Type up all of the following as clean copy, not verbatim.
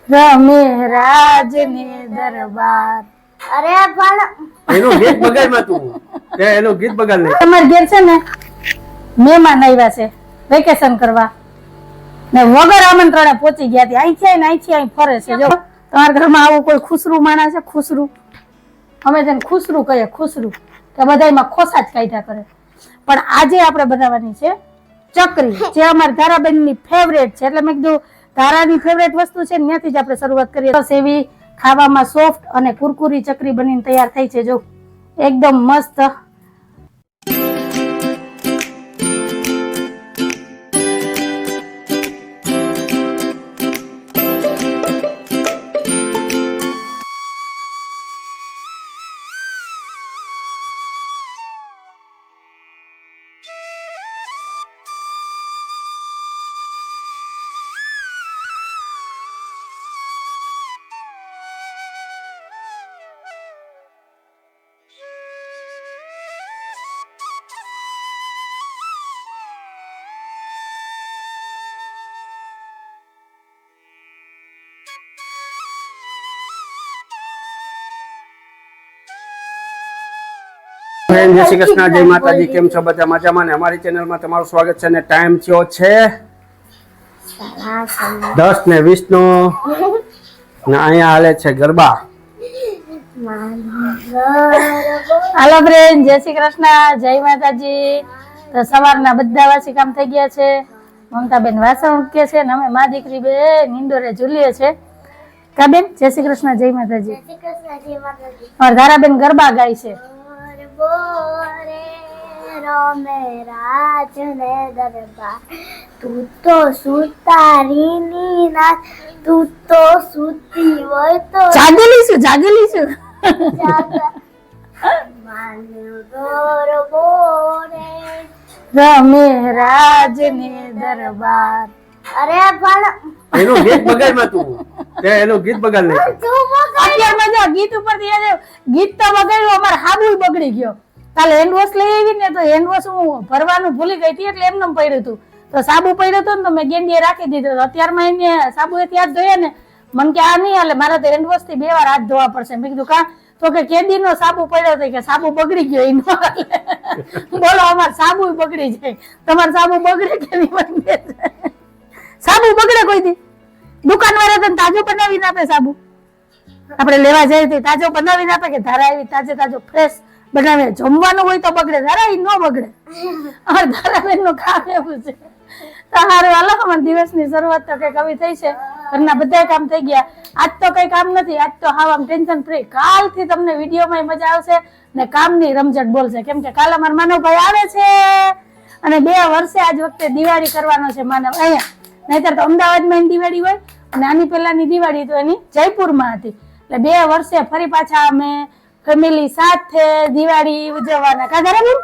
રમે રાજને દરબાર. અરે પણ એનું ગીત બગાડમાં તું તે એનું ગીત બગાડ નહીં. તમારે ઘેર છે ને મહેમાન આવ્યા છે વેકેશન કરવા ને વગર આમંત્રણે પહોંચી ગયા હતી. અહીંથી આવીને અહીંથી અહીં ફરે છે. જો તમારા ઘરમાં આવું કોઈ ખુસરું માણસ છે? ખુસરું અમે તેને ખુસરું કહીએ. ખુસરું કે બધાયમાં ખોસા જ કાઢ્યા કરે. પણ આજે આપણે બનાવવાની છે ચકરી, જે અમારી ધારાબેનની ફેવરેટ છે. એટલે મેં કીધું ધારાની ફેવરેટ વસ્તુ છે ને ત્યાંથી જ આપણે શરૂઆત કરીએ. બસ એવી ખાવામાં સોફ્ટ અને કુરકુરી ચકરી બનીને તૈયાર થઈ છે. જો એકદમ મસ્ત. જય શ્રી કૃષ્ણ, જય માતાજી. કેમ છો બધા? મજામાં ને? અમારી ચેનલમાં તમારું સ્વાગત છે. ને ટાઈમ થયો છે 10:20 નો ને અહીંયા હાલે છે ગરબા. હાલો ફ્રેન્ડ, જય શ્રી કૃષ્ણ, જય માતાજી. તો સવારના બધા વાસી કામ થઈ ગયા છે. મમતાબેન વાસણ ઉટકે છે ને અમે મા દીકરી બે નિંદોરે ઝૂલીએ છે. કા બેન? જય શ્રી કૃષ્ણ, જય માતાજી. અમારા ધારાબેન ગરબા ગાય છે. બોરે રમે રાજને દરબાર, તું તો સુતારીની નાથ, તું તો સુતી હોય તો જાગેલી છું, જાગેલી છું. માનગર બોરે. રમે રાજને દરબાર. અરે પણ એનું ગીત બગાડમાં તું તે એનું ગીત બગાડ નહીં. અત્યારમાં જો ગીત ઉપર ગીત તો બગાડ્યું, અમારે હાબુ બગડી ગયો. કાલે હેન્ડવોશ લઈ આવી ને તો હેન્ડવોશ હું ભરવાનું ભૂલી ગઈ હતી એટલે એમને પડ્યું હતું. તો સાબુ પડ્યો હતો ને તો મેં ગેંડીએ રાખી દીધો. અત્યારમાં એને સાબુએથી હાથ ધોયા ને મને કે આ નહીં હાલે, મારે તો હેન્ડવોશ થી 2 વાર હાથ ધોવા પડશે. મેં કીધું કા? તો કે કેદી નો સાબુ પડ્યો હતો કે સાબુ બગડી ગયો. એનો બોલો, અમારે સાબુ બગડી જાય. તમારે સાબુ બગડે કે નહીં બગડે? સાબુ બગડે કોઈ દી? દુકાન વાળા તને તાજો બનાવીને આપે સાબુ? આપણે લેવા જઈએ તો તાજો બનાવીને આપે કે ધારા આવી તાજે તાજો ફ્રેશ બનાવીને? જમવાનું હોય તો બગડે, ધારા ઈ ન બગડે. અમારે ધારાબેન નું કામ એવું છે. તો હારું હાલો, અમારા દિવસની શરૂઆત તો કઈક આવી થઈ છે. ઘરના બધા કામ થઈ ગયા. આજ તો કઈ કામ નથી, આજ તો હાવ આમ ટેન્શન ફ્રી. કાલથી તમને વિડીયોમાં મજા આવશે ને કામની રમઝટ બોલશે. કેમ કે કાલે અમારા માનવભાઈ આવે છે અને 2 વર્ષે આજ વખતે દિવાળી કરવાનો છે માનવ અહીંયા. નહીતર તો અમદાવાદમાં એની દિવાળી હોય અને આની પહેલાની દિવાળી તો એની જયપુરમાં હતી. એટલે 2 વર્ષે ફરી પાછા અમે ફેમિલી સાથે દિવાળી ઉજવવાના. કા ધારાબેન?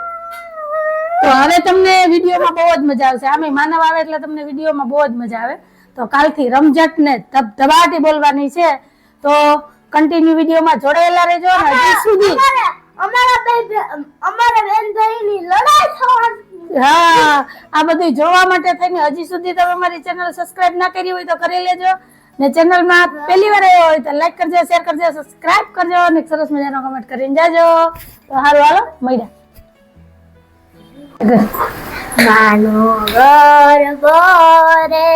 તો હવે તમને વિડીયોમાં બહુ જ મજા આવશે. આમે માનવ આવે એટલે તમને વિડીયોમાં બહુ જ મજા આવે. તો કાલથી રમઝટ ને ધબાટી બોલવાની છે. તો કન્ટિન્યુ વિડીયોમાં જોડાયેલા રહેજો ને હજી સુધી. અમારા બેન ભાઈની લડાઈ થવાની. હા, આ બધું જોવા માટે થઈને હજી સુધી તમે અમારી ચેનલ સબસ્ક્રાઇબ ના કરી હોય તો કરી લેજો. ને ચેનલમાં પહેલી વાર આવ્યો હોય તો લાઈક કરજો, શેર કરજો, સબસ્ક્રાઇબ કરજો અને સરસ મજાનો કમેન્ટ કરીને જાજો. તો હારું હાલો મળ્યા. માનો ઘર બોરે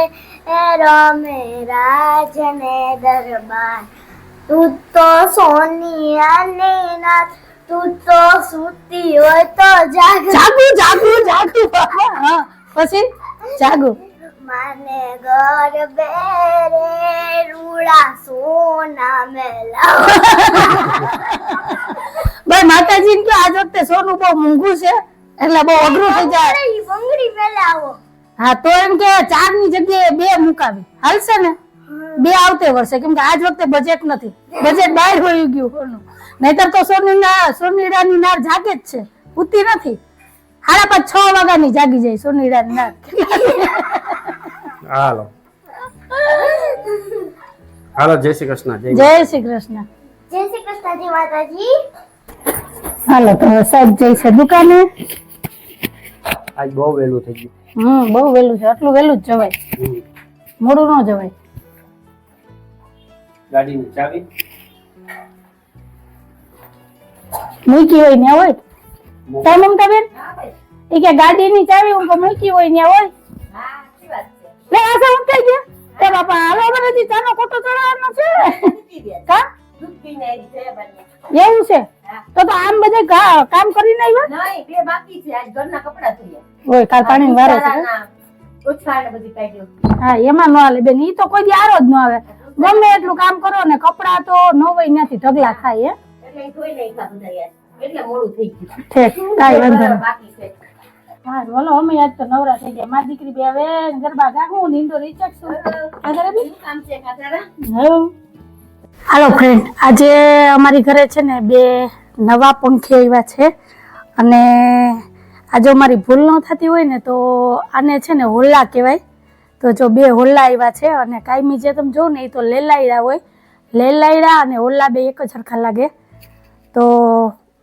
રમે રાજને દરબાર, તું તો સોનિયાની નાથ, તું તો સુતી હોય તો જાગ. જાગુ જાગુ જાગુ. હા, પછી જાગુ. માને ઘર બેરે રૂડા સોના મેલા. ભાઈ માતાજી કે આજ વખતે સોનું બહુ મોંઘું છે એટલે બહુ અઘરું થઈ જાય. બંગડી મેલાવો. હા, તો એમ કે 4 ની જગ્યાએ 2 મુકાવી હાલશે ને? 2 આવતે વર્ષે, કેમ કે આજ વખતે બજેટ નથી, બજેટ બહાર હોઈ ગયું કોનું. નહીતર તો સોનીડાની નાર જાગે જ છે, ઉતી નથી. 5:30-6 વાગ્યાની જાગી જાય સોનીડાની નાર. હાલો હાલો, જય શ્રી કૃષ્ણ, જય શ્રી કૃષ્ણ, જય શ્રી કૃષ્ણજી માતાજી. હાલો તો સાહેબ જઈ છે દુકાને. આજ બહુ વહેલું થઈ ગયું. બહુ વહેલું છે. આટલું વહેલું જ જવાય, મોડું ન જવાય. ગાડીની ચાવી મૂકી હોય ને હોય તો મમતા બેન એ કે ગાડીની ચાવી હું મૂકી હોય ને હોય લે આસા ઉઠાઈ ગયા તે બાપા હાલો બરાથી ચાનો કોટો ચડાવવાનો છે કા એવું છે તો આમ બધે કામ કરીને આવ્યા નહીં બે બાકી છે આજ ઘરના કપડા ધોયા ઓય કાલ પાણી વારે છે ઓછા ને બધી કાઢ્યો હા એમાં ન હાલે બેન ઈ તો કોઈ દી આરો જ ન આવે ગમે એટલું કામ કરો ને કપડા તો નવાઈ નથી ઢગલા થાય એટલે ઈ ધોઈ નાખ્યા બધા યાર એટલે મોડું થઈ ગયું ઠીક કાઈ વાંધો નહીં બાકી છે હા બોલો અમે આજ તો નવરા થઈ ગયા મારી દીકરી બે હવે ગરબા ગાગું નીંદો રીચક છું આગળ બી કામ છે ખાતરા હા હાલો ફ્રેન્ડ આજે અમારી ઘરે છે ને બે નવા પંખી આવ્યા છે અને આજે અમારી ભૂલ ન થતી હોય ને તો આને છે ને હોલ્લા કહેવાય તો જો બે હોલ્લા આવ્યા છે અને કાયમી જે તમે જો ને એ તો લેલાયડા હોય લેલાયડા અને હોલ્લા બે એક જ સરખા લાગે તો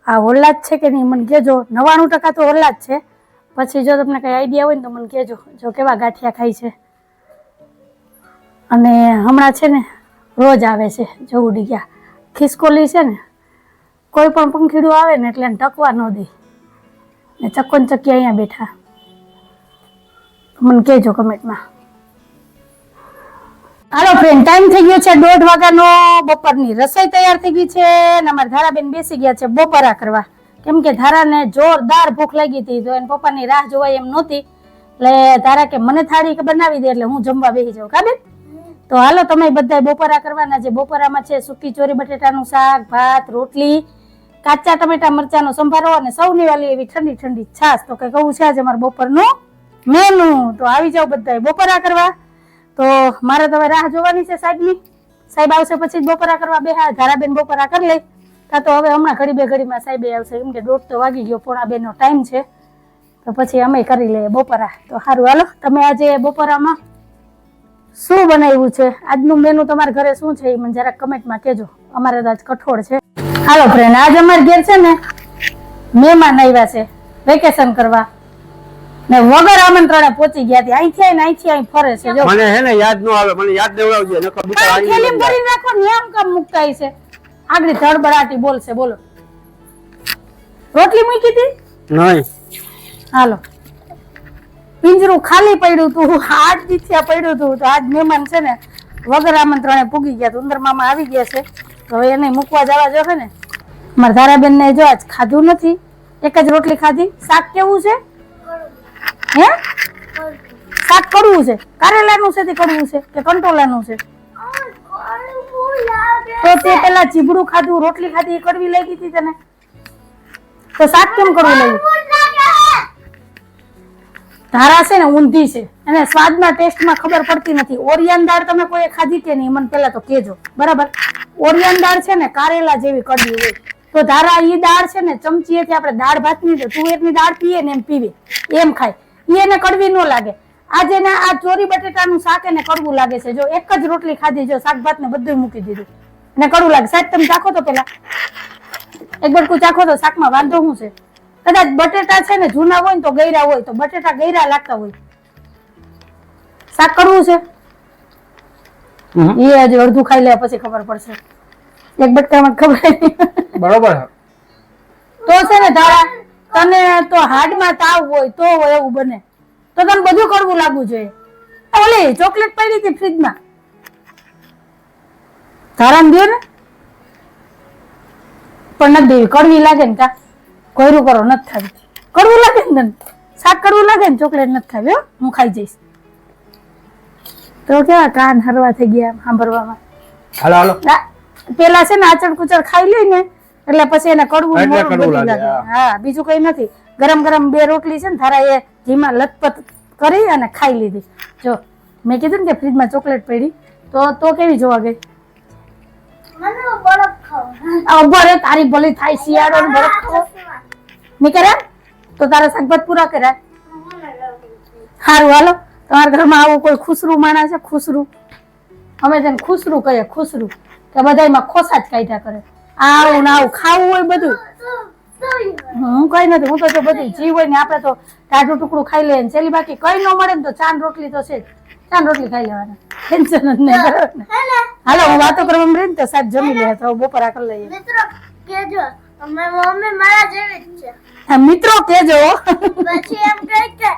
આ હોલ્લા જ છે કે નહીં મને કહેજો 99% તો હોલ્લા જ છે પછી જો તમને કંઈ આઈડિયા હોય ને તો મને કહેજો જો કેવા ગાંઠિયા ખાય છે અને હમણાં છે ને રોજ આવે છે જો ઉડી ગયા ખિસકોલી છે ને કોઈ પણ પંખીડું આવે ને એટલે એને ટકવા ન દે ને ચક્કોન ચક્કી અહીંયા બેઠા મને કહેજો કમેન્ટમાં હાલો ફ્રેન્ડ ટાઈમ થઈ ગયો છે 1:30 વાગ્યાનો બપોરની રસોઈ તૈયાર થઈ ગઈ છે અને અમારા ધારાબેન બેસી ગયા છે બપોરા કરવા કેમ કે ધારાને જોરદાર ભૂખ લાગી હતી તો એને પપ્પાની રાહ જોવાય એમ નહોતી એટલે ધારા કે મને થાળી બનાવી દે એટલે હું જમવા બેસી જાઉં કા બેન તો હાલો તમે બધા બપોરા કરવાના છે બપોરામાં છે સૂકી ચોરી બટેટાનું શાક ભાત રોટલી કાચા ટમેટા મરચાનો સંભારો અને સૌની વાલી એવી ઠંડી ઠંડી છાશ તો કઈ કહું છે આજે મારા બપોરનું મેનુ તો આવી જાવ બધા બપોરા કરવા તો મારે તો હવે રાહ જોવાની છે સાહેબની સાહેબ આવશે પછી જ બપોરા કરવા બેહા ધારાબેન બપોરા કરી લે તા તો હવે હમણાં ઘડી બે ઘડીમાં સાહેબે આવશે કેમ કે 1:30 તો વાગી ગયો 1:45 નો ટાઈમ છે તો પછી અમે કરી લઈએ બપોરા તો સારું હાલો તમે આજે બપોરામાં શું બનાવ્યું છે આજનું મેનુ તમારા ઘરે શું છે એ મને જરાક કમેન્ટમાં કહેજો અમારે તો આજ કઠોળ છે હાલો ફ્રેન્ડ આજ અમારે ઘેર છે ને મહેમાન આવ્યા છે વેકેશન કરવા ને વગર આમંત્રણે પહોંચી ગયા હતી અહીંથી આવીને અહીંથી અહીં ફરે છે જો મને હે ને યાદ ન આવે મને યાદ દેવડાવજે નકર બીતા કાંઈ થેલીમાં ભરીને રાખો ને આમ કામ મુકતા છે આગળ ધડબડાટી બોલશે બોલો રોટલી મૂકી હતી નહીં હાલો પિંજરું ખાલી પડ્યું તું 8 દીથિયા પડ્યું તું તો આજ મહેમાન છે ને વગર આમંત્રણે પૂગી ગયા ઉંદર મામા આવી ગયા છે તો હવે એને મૂકવા જવા જો ને મારા ધારાબેન ને જો આજ ખાધું નથી એક જ રોટલી ખાધી શાક કેવું છે હે શાક કડવું છે કારેલાનું છે તે કડવું છે કે કંટોલાનું છે તો તે પેલા ચીબડું ખાધું રોટલી ખાધી એ કડવી લાગી હતી તને તો શાક કેમ કડવું લાગ્યું ધારા છે ને ઊંધી છે અને સ્વાદમાં ટેસ્ટમાં ખબર પડતી નથી ઓરિયન દાળ તમે કોઈ ખાધી કે નહીં મને પેલા તો કહેજો બરાબર ઓરિયન દાળ છે ને કારેલા જેવી કડવી હોય તો ધારા ઈ દાળ છે ને ચમચીએથી આપણે દાળ ભાતની તુવેરની દાળ પીએ ને એમ પીવે એમ ખાય ઈ એને કડવી ન લાગે આજે ને આ ચોરી બટેટાનું શાક એને કડવું લાગે છે જો એક જ રોટલી ખાધી જો શાક ભાત ને બધું મૂકી દીધું ને કડવું લાગે સાહેબ તમે ચાખો તો પેલા એક બટકું ચાખો તો શાકમાં વાંધો શું છે કદાચ બટેટા છે ને જૂના હોય ને તો ગયરા હોય તો બટેટા ગયરા લાગતા હોય શાક કરવું છે એ હજી અડધું ખાઈ લે પછી ખબર પડશે એક બટકામાં ખબર બરોબર તો છે ને ધારા તને તો હાડમાં તાવ હોય તો હોય એવું બને તો તને બધું કડવું લાગવું જોઈએ ઓલી ચોકલેટ પડી હતી ફ્રીજમાં ધારાને દો ને પણ નથી દેવી કડવી લાગે ને કા કોયરું કરો નથી ખાવી કડવું લાગે ને તને શાક કડવું લાગે ને ચોકલેટ નથી ખાવી હું ખાઈ જઈશ તો કેવા કાન હરવા થઈ ગયા સાંભળવામાં હાલો હાલો પેલા છે ને આચળ કુચળ ખાઈ લે ને એટલે પછી એને કડવું એટલે મોઢું કડવું બધી લાગે, લાગે હા બીજું કઈ નથી ગરમ ગરમ બે રોટલી છે ને ધારા એ ઘીમાં લથપથ કરી અને ખાઈ લીધી જો મેં કીધું ને કે ફ્રીજમાં ચોકલેટ પડી તો કેવી જોવા ગઈ મને બરફ ખાવ આ ઉભા તારી ભલી થાય શિયાળો ને બરફ ખાવો નહીં કર્યા તો તારા શાકભાત પૂરા કર્યા સારું હાલો તમારા ઘરમાં આવું કોઈ ખુસરું માણસ છે ખુસરું અમે તેને ખુસરું કહીએ ખુસરું કે બધામાં ખોસા જ કાઢ્યા કરે આવું ને આવું ખાવું હોય બધું હું કઈ નથી હું તો જો બધું જીવ હોય ને આપણે તો ટાઢું ટુકડું ખાઈ લઈએ છેલ્લી બાકી કઈ ન મળે ને તો ચાંદ રોટલી તો છે જ ચાલ રોટલી ખાઈ લેવાના, ટેન્શન જ નહીં, બરાબર ને? હાલો હું વાતો કરવામાં રહી ને તો સાહેબ જમી લે તો બપોરા કરી લઈએ. મિત્રો કેજો મમ્મી મારા જેવી જ છે. હા, મિત્રો કેજો પછી એમ કહે કે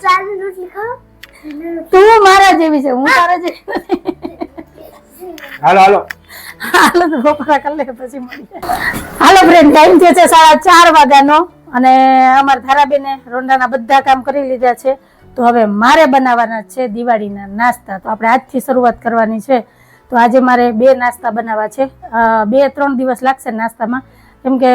ચાની રોટલી ખાઓ. તું મારા જેવી છે, હું તારા જેવી નથી. હાલો હાલો હાલો તો બપોરા કરી લે પછી મળીએ. હાલો ફ્રેન્ડ, ટાઈમ થયો છે 4:30 વાગ્યાનો અને અમારા ધારાબેને રોંડાના બધા કામ કરી લીધા છે. તો હવે મારે બનાવવાના છે દિવાળીના નાસ્તા. તો આપણે આજથી શરૂઆત કરવાની છે. તો આજે મારે 2 નાસ્તા બનાવવા છે. 2-3 દિવસ લાગશે નાસ્તામાં, કેમ કે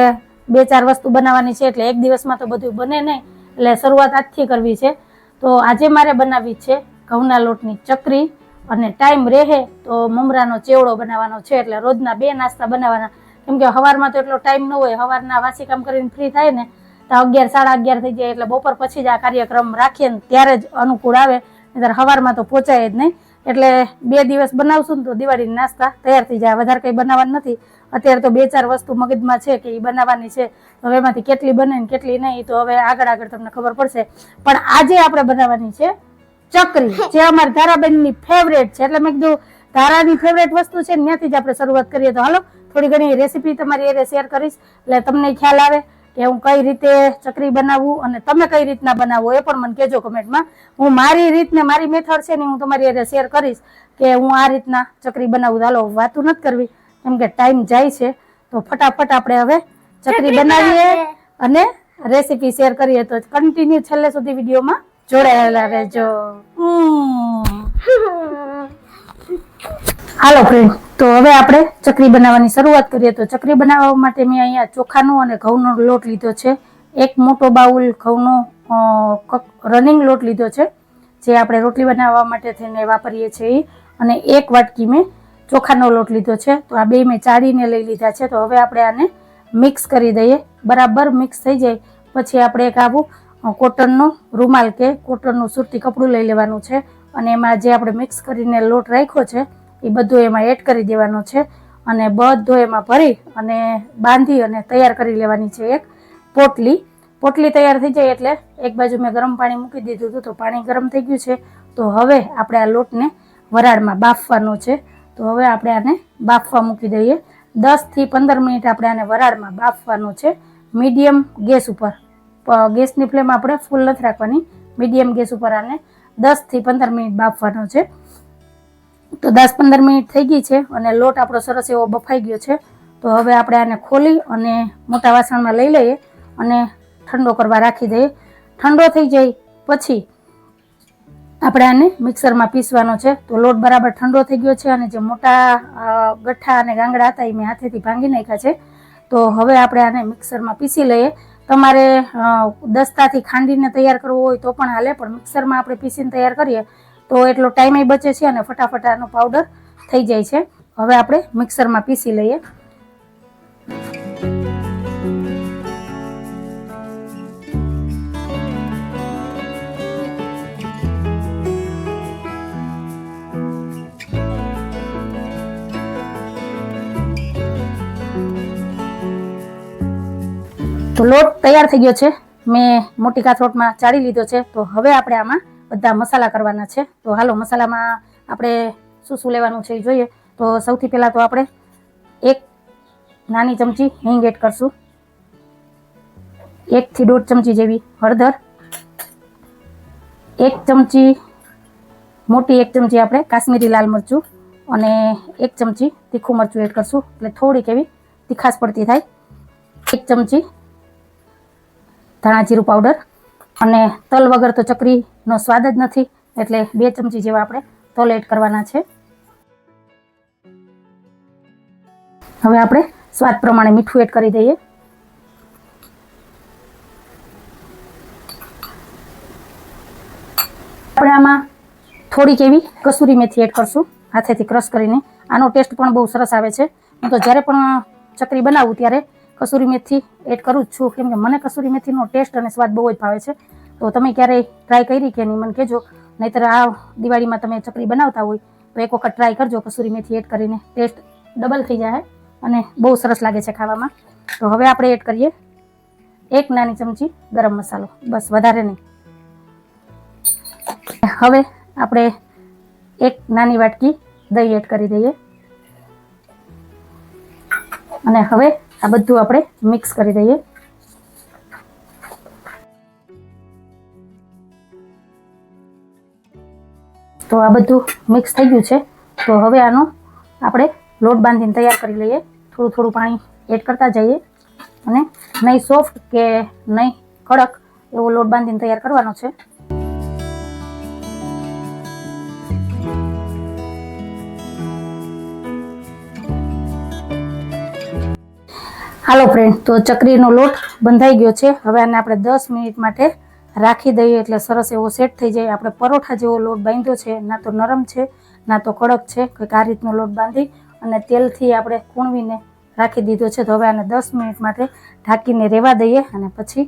2-4 વસ્તુ બનાવવાની છે એટલે એક દિવસમાં તો બધું બને નહીં, એટલે શરૂઆત આજથી કરવી છે. તો આજે મારે બનાવવી છે ઘઉંના લોટની ચકરી, અને ટાઈમ રહે તો મમરાનો ચેવડો બનાવવાનો છે. એટલે રોજના 2 નાસ્તા બનાવવાના, કેમ કે સવારમાં તો એટલો ટાઈમ ન હોય. સવારના વાસી કામ કરીને ફ્રી થાય ને તો 11-11:30 થઈ જાય, એટલે બપોર પછી જ આ કાર્યક્રમ રાખીએ ને ત્યારે જ અનુકૂળ આવે, નહીંતર સવારમાં તો પહોંચાય જ નહીં. એટલે 2 દિવસ બનાવશું ને તો દિવાળીના નાસ્તા તૈયાર થઈ જાય. વધારે કંઈ બનાવવાનું નથી. અત્યારે તો 2-4 વસ્તુ મગજમાં છે કે એ બનાવવાની છે. તો હવે એમાંથી કેટલી બને ને કેટલી નહીં તો હવે આગળ તમને ખબર પડશે. પણ આજે આપણે બનાવવાની છે ચકરી, જે અમારી ધારાબેનની ફેવરેટ છે. એટલે મેં કીધું ધારાની ફેવરેટ વસ્તુ છે ત્યાંથી જ આપણે શરૂઆત કરીએ. તો હાલો થોડી ઘણી રેસીપી તમારી એ શેર કરીશ, એટલે તમને ખ્યાલ આવે કે હું કઈ રીતે ચકરી બનાવું અને તમે કઈ રીતના બનાવો એ પણ મને કહેજો કમેન્ટમાં. હું મારી રીત ને મારી મેથડ છે ને હું તમારી એ શેર કરીશ કે હું આ રીતના ચકરી બનાવું. હાલો વાતું નથી કરવી કેમ કે ટાઈમ જાય છે. તો ફટાફટ આપણે હવે ચકરી બનાવીએ અને રેસીપી શેર કરીએ. તો કન્ટિન્યુ છેલ્લે સુધી વિડીયોમાં જોડાયેલા રહેજો. હાલો ફ્રેન્ડ, તો હવે આપણે ચકરી બનાવવાની શરૂઆત કરીએ. તો ચકરી બનાવવા માટે મેં અહીંયા ચોખાનો અને ઘઉંનો લોટ લીધો છે. 1 મોટો બાઉલ ઘઉંનો રનિંગ લોટ લીધો છે, જે આપણે રોટલી બનાવવા માટે થઈને વાપરીએ છીએ. અને 1 વાટકી મેં ચોખાનો લોટ લીધો છે. તો આ 2 મેં ચાળીને લઈ લીધા છે. તો હવે આપણે આને મિક્સ કરી દઈએ. બરાબર મિક્સ થઈ જાય પછી આપણે એક આવું કોટનનો રૂમાલ કે કોટનનું સુરતી કપડું લઈ લેવાનું છે, અને એમાં જે આપણે મિક્સ કરીને લોટ રાખ્યો છે એ બધું એમાં એડ કરી દેવાનો છે, અને બધો એમાં ભરી અને બાંધી અને તૈયાર કરી લેવાની છે એક પોટલી. પોટલી તૈયાર થઈ જાય એટલે એક બાજુ મેં ગરમ પાણી મૂકી દીધું હતું, તો પાણી ગરમ થઈ ગયું છે. તો હવે આપણે આ લોટને વરાળમાં બાફવાનો છે. તો હવે આપણે આને બાફવા મૂકી દઈએ. 10 થી 15 મિનિટ આપણે આને વરાળમાં બાફવાનો છે, મીડિયમ ગેસ ઉપર. ગેસની ફ્લેમ આપણે ફૂલ નથી રાખવાની, મીડિયમ ગેસ ઉપર આને 10 થી 15 મિનિટ બાફવાનો છે. તો 10-15 મિનિટ થઈ ગઈ છે અને લોટ આપણો સરસ એવો બફાઈ ગયો છે. તો હવે આપણે આને ખોલી અને મોટા વાસણમાં લઈ લઈએ અને ઠંડો કરવા રાખી દઈએ. ઠંડો થઈ જાય પછી આપણે આને મિક્સરમાં પીસવાનો છે. તો લોટ બરાબર ઠંડો થઈ ગયો છે અને જે મોટા ગઠ્ઠા અને ગાંગડા હતા એ મેં હાથેથી ભાંગી નાખ્યા છે. તો હવે આપણે આને મિક્સરમાં પીસી લઈએ. તમારે દસ્તાથી ખાંડીને તૈયાર કરવો હોય તો પણ હાલે, પણ મિક્સરમાં આપણે પીસીને તૈયાર કરીએ તો એટલો ટાઈમ બચે છે અને ફટાફટ આનો પાવડર થઈ જાય છે. હવે આપણે મિક્સરમાં પીસી લઈએ. તો લોટ તૈયાર થઈ ગયો છે, મેં મોટી કાથરોટમાં ચાળી લીધો છે. તો હવે આપણે આમાં બધા મસાલા કરવાના છે. તો હાલો મસાલામાં આપણે શું લેવાનું છે એ જોઈએ. તો સૌથી પહેલાં તો આપણે 1 નાની ચમચી હિંગ એડ કરશું, 1 થી 1.5 ચમચી જેવી હળદર, 1 ચમચી મોટી 1 ચમચી આપણે કાશ્મીરી લાલ મરચું અને 1 ચમચી તીખું મરચું એડ કરશું, એટલે થોડીક એવી તીખાશ પડતી થાય. 1 ચમચી ધાણા જીરું પાવડર, અને તલ વગર તો ચકરીનો સ્વાદ જ નથી, એટલે 2 ચમચી જેવા આપણે તલ એડ કરવાના છે. હવે આપણે સ્વાદ પ્રમાણે મીઠું એડ કરી દઈએ. આપણે આમાં થોડીક એવી કસૂરી મેથી એડ કરશું હાથેથી ક્રશ કરીને. આનો ટેસ્ટ પણ બહુ સરસ આવે છે. હું તો જ્યારે પણ ચકરી બનાવું ત્યારે કસૂરી મેથી એડ કરું જ છું, કેમ કે મને કસૂરી મેથીનો ટેસ્ટ અને સ્વાદ બહુ જ ભાવે છે. તો તમે ક્યારેય ટ્રાય કરી કે નહીં મને કહેજો, નહીંતર આ દિવાળીમાં તમે ચકરી બનાવતા હોય તો એક વખત ટ્રાય કરજો કસૂરી મેથી એડ કરીને. ટેસ્ટ ડબલ થઈ જાય અને બહુ સરસ લાગે છે ખાવામાં. તો હવે આપણે એડ કરીએ 1 નાની ચમચી ગરમ મસાલો, બસ વધારે નહીં. હવે આપણે 1 નાની વાટકી દહીં એડ કરી દઈએ અને હવે આ બધું આપણે મિક્સ કરી દઈએ. તો આ બધું મિક્સ થઈ ગયું છે. તો હવે આનો આપણે લોટ બાંધીને તૈયાર કરી લઈએ. થોડું થોડું પાણી એડ કરતા જઈએ અને નહીં સોફ્ટ કે નહીં કડક એવો લોટ બાંધીને તૈયાર કરવાનો છે. હાલો ફ્રેન્ડ, તો ચકરીનો લોટ બંધાઈ ગયો છે. હવે આને આપણે 10 મિનિટ માટે રાખી દઈએ એટલે સરસ એવો સેટ થઈ જાય. આપણે પરોઠા જેવો લોટ બાંધ્યો છે, ના તો નરમ છે ના તો કડક છે. કંઈક આ રીતનો લોટ બાંધી અને તેલથી આપણે કૂણવીને રાખી દીધો છે. તો હવે આને 10 મિનિટ માટે ઢાંકીને રહેવા દઈએ અને પછી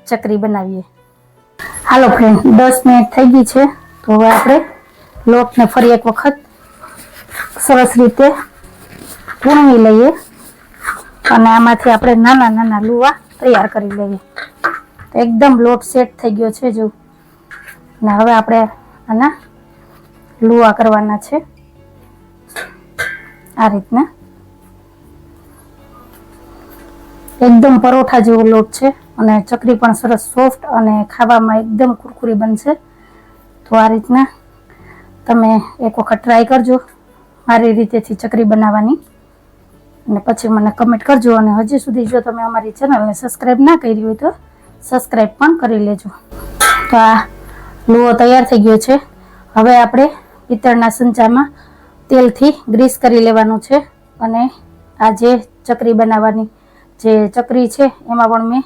ચકરી બનાવીએ. હાલો ફ્રેન્ડ, 10 મિનિટ થઈ ગઈ છે. તો હવે આપણે લોટને ફરી એક વખત સરસ રીતે કૂણવી લઈએ અને આમાંથી આપણે નાના નાના લુવા તૈયાર કરી લઈએ. તો એકદમ લોટ સેટ થઈ ગયો છે જો. અને હવે આપણે આના લુવા કરવાના છે આ રીતના. એકદમ પરોઠા જેવો લોટ છે અને ચકરી પણ સરસ સોફ્ટ અને ખાવામાં એકદમ કુરકુરી બનશે. તો આ રીતના તમે એક વખત ટ્રાય કરજો મારી રીતેથી ચકરી બનાવવાની અને પછી મને કમેન્ટ કરજો. અને હજી સુધી જો તમે અમારી ચેનલને સબસ્ક્રાઈબ ના કરી હોય તો સબસ્ક્રાઈબ પણ કરી લેજો. તો આ લુઓ તૈયાર થઈ ગયો છે. હવે આપણે પિત્તળના સંચામાં તેલથી ગ્રીસ કરી લેવાનું છે અને આ જે ચકરી બનાવવાની જે ચકરી છે એમાં પણ મેં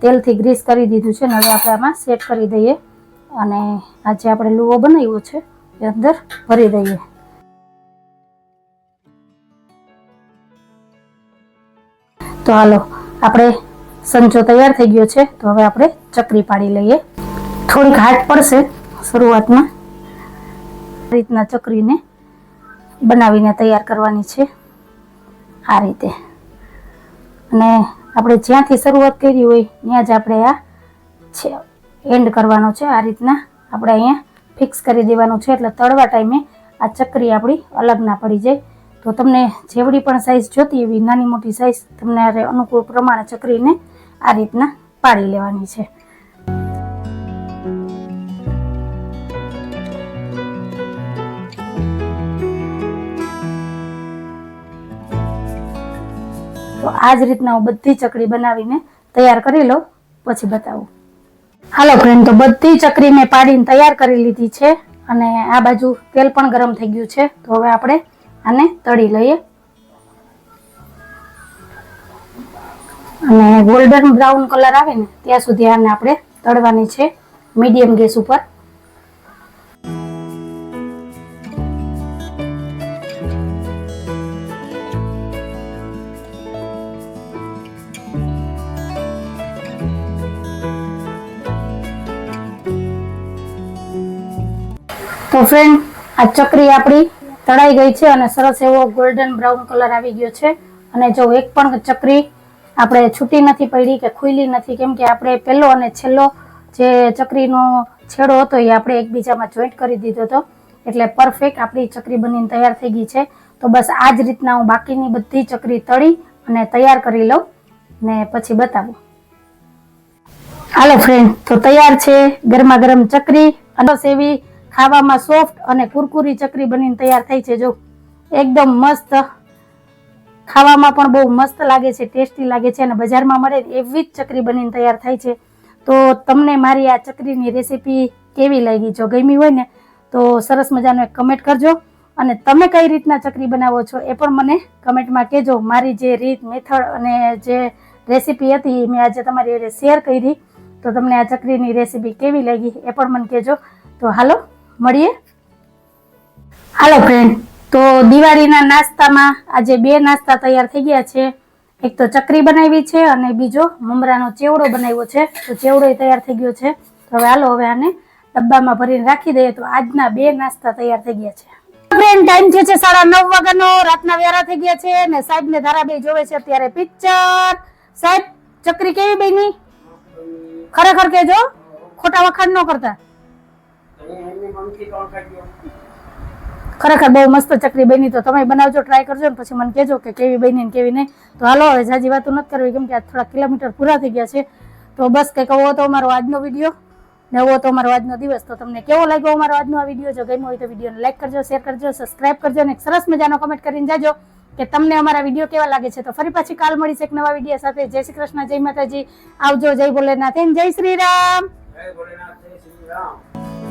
તેલથી ગ્રીસ કરી દીધું છે. હવે આપણે આમાં સેટ કરી દઈએ અને આ જે આપણે લુઓ બનાવ્યો છે એ અંદર ભરી દઈએ. તો હાલો, આપણે સંચો તૈયાર થઈ ગયો છે. તો હવે આપણે ચકરી પાડી લઈએ. થોડીક હાર્ડ પડશે શરૂઆતમાં. આ રીતના ચકરીને બનાવીને તૈયાર કરવાની છે આ રીતે. અને આપણે જ્યાંથી શરૂઆત કરી હોય ત્યાં જ આપણે આ છે એન્ડ કરવાનો છે. આ રીતના આપણે અહીંયા ફિક્સ કરી દેવાનું છે એટલે તળવા ટાઈમે આ ચકરી આપણી અલગ ના પડી જાય. તો તમને જેવડી પણ સાઈઝ જોતી એવી નાની મોટી સાઈઝ તમને અનુકૂળ પ્રમાણે ચકરીને આ રીતના પાડી લેવાની છે. તો આ જ રીતના હું બધી ચકરી બનાવીને તૈયાર કરી લઉં પછી બતાવું. હાલો ફ્રેન્ડ, તો બધી ચકરી મેં પાડીને તૈયાર કરી લીધી છે અને આ બાજુ તેલ પણ ગરમ થઈ ગયું છે. તો હવે આપણે આને તળી લઈએ અને ગોલ્ડન બ્રાઉન કલર આવે ને ત્યાં સુધી આને આપણે તળવાની છે મીડિયમ ગેસ ઉપર. તો ફ્રેન્ડ, આ ચકરી આપણી તળાઈ ગઈ છે અને સરસ એવો ગોલ્ડન બ્રાઉન કલર આવી ગયો છે. અને જો એક પણ ચકરી આપણે છૂટી નથી પડી કે ખુલ્લી નથી, કેમ કે આપણે પહેલો અને છેલ્લો જે ચકરીનો છેડો હતો એ આપણે એકબીજામાં જોઈન્ટ કરી દીધો હતો. એટલે પરફેક્ટ આપણી ચકરી બનીને તૈયાર થઈ ગઈ છે. તો બસ આ જ રીતના હું બાકીની બધી ચકરી તળી અને તૈયાર કરી લઉં ને પછી બતાવું. હાલો ફ્રેન્ડ, તો તૈયાર છે ગરમા ગરમ ચકરી. અને એવી ખાવામાં સોફ્ટ અને કુરકુરી ચકરી બનીને તૈયાર થઈ છે. જો એકદમ મસ્ત, ખાવામાં પણ બહુ મસ્ત લાગે છે, ટેસ્ટી લાગે છે અને બજારમાં મળે એવી જ ચકરી બનીને તૈયાર થાય છે. તો તમને મારી આ ચકરીની રેસીપી કેવી લાગી? જો ગમી હોય ને તો સરસ મજાનો એક કમેન્ટ કરજો અને તમે કઈ રીતના ચકરી બનાવો છો એ પણ મને કમેન્ટમાં કહેજો. મારી જે રીત, મેથડ અને જે રેસીપી હતી મેં આજે તમારી જોડે શેર કરી. તો તમને આ ચકરીની રેસીપી કેવી લાગી એ પણ મને કહેજો. તો હાલો મળીએ. હાલો ફ્રેન્ડ, તો દિવાળીના નાસ્તામાં આજે 2 નાસ્તા તૈયાર થઈ ગયા છે. એક તો ચકરી બનાવી છે અને બીજો મમરાનો ચેવડો બનાવ્યો છે. તો ચેવડો તૈયાર થઈ ગયો છે. તો હવે હાલો, હવે આને ડબ્બામાં ભરીને રાખી દઈએ. તો આજના 2 નાસ્તા તૈયાર થઈ ગયા છે. ફ્રેન્ડ, ટાઈમ છે 9:30 વાગ્યાનો. રાતના વ્યારા થઈ ગયા છે અને સાહેબ ને ધારાભાઈ જોવે છે અત્યારે પિક્ચર. સાહેબ, ચકરી કેવી બની? ખરેખર કેજો, ખોટા વખાણ ન કરતા. ખરેખર બહુ મસ્ત ચકરી બની. તો તમે બનાવજો, ટ્રાય કરજો ને પછી મને કહેજો કે કેવી બની ને કેવી નહીં. તો હાલો હવે જાજી વાતો નથી કરવી કેમ કે આ થોડા કિલોમીટર પૂરા થઈ ગયા છે. તો બસ કંઈક આવો હતો અમારો આજનો વિડીયો ને એવો હતો અમારો આજનો દિવસ. તો તમને કેવો લાગ્યો અમારો આજનો આ વિડીયો? જો ગમ્યો હોય તો વિડીયોને લાઈક કરજો, શેર કરજો, સબસ્ક્રાઇબ કરજો અને એક સરસ મજાનો કમેન્ટ કરીને જાજો કે તમને અમારા વિડીયો કેવા લાગે છે. તો ફરી પાછી કાલ મળીશ એક નવા વિડીયો સાથે. જય શ્રી કૃષ્ણ, જય માતાજી, આવજો, જય ભોલેનાથ, જય શ્રી રામ. જય ભોલેનાથ, જય શ્રી રામ.